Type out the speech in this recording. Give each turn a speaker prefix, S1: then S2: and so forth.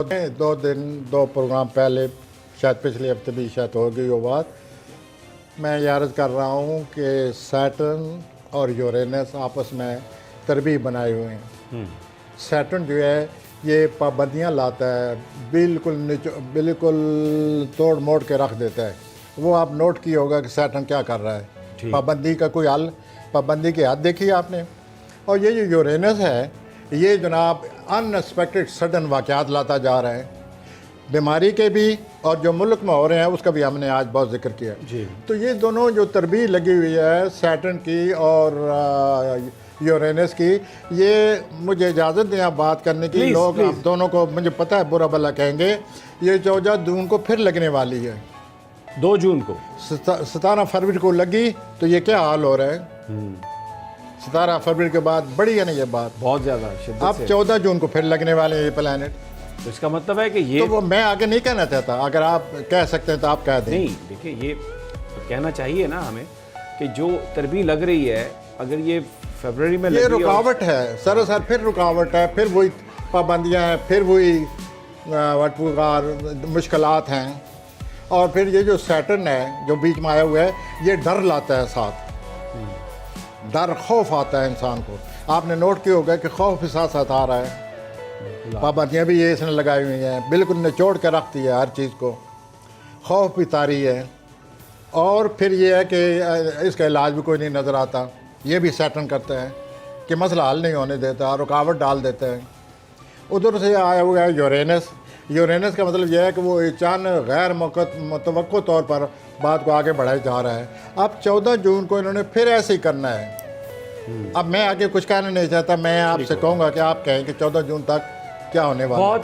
S1: दो प्रोग्राम पहले, शायद पिछले हफ्ते भी शायद हो गई वो बात, मैं ये अर्ज़ कर रहा हूँ कि सैटर्न और यूरेनस आपस में तरबीब बनाए हुए हैं। सैटर्न जो है ये पाबंदियाँ लाता है, बिल्कुल तोड़ मोड़ के रख देता है। वो आप नोट किया होगा कि सैटर्न क्या कर रहा है, पाबंदी का कोई हल, पाबंदी की हद देखी है आपने। और ये जो यूरेनस है ये जनाब अनएक्सपेक्टेड सडन वाक़यात लाता जा रहा है, बीमारी के भी और जो मुल्क में हो रहे हैं उसका भी हमने आज बहुत जिक्र किया जी। तो ये दोनों जो तरबीब लगी हुई है सैटर्न की और यूरेनस की, ये मुझे इजाज़त दें आप बात करने की। लोग आप दोनों को मुझे पता है बुरा भला कहेंगे, ये 14 जून को फिर लगने वाली है।
S2: 2 जून को
S1: 17 फरवरी को लगी तो ये क्या हाल हो रहा है। 17 फरवरी के बाद बढ़ी है ना ये बात
S2: बहुत ज़्यादा।
S1: अब 14 जून को फिर लगने वाले हैं ये प्लैनेट।
S2: तो इसका मतलब है कि ये
S1: तो वो मैं आगे नहीं कहना चाहता, अगर आप कह सकते हैं तो आप कह दें।
S2: नहीं, देखिए ये तो कहना चाहिए ना हमें कि जो तरबीब लग रही है अगर ये फरवरी में
S1: ये रुकावट है, सरासर फिर रुकावट है, फिर वही पाबंदियाँ हैं, फिर वही मुश्किलात हैं। और फिर ये जो सैटर्न है जो बीच में आया हुआ है ये डर लाता है साथ, डर खौफ आता है इंसान को। आपने नोट किया होगा कि खौफ भी साथ साथ आ रहा है। पाबंदियाँ भी ये इसने लगाई हुई हैं, बिल्कुल निचोड़ के रखती है हर चीज़ को, खौफ भी तारी है। और फिर ये है कि इसका इलाज भी कोई नहीं नज़र आता। ये भी सैटर्न करता है कि मसला हल नहीं होने देता, रुकावट डाल देता है। उधर से आया हुआ है यूरेनस। यूरेनस का मतलब यह है कि वो अचानक गैर मुतवक्को तौर पर बात को आगे बढ़ाया जा रहा है। अब 14 जून को इन्होंने फिर ऐसे ही करना है। अब मैं आगे कुछ कहना नहीं चाहता, मैं आपसे कहूँगा कि आप कहें कि 14 जून तक क्या होने वाला है।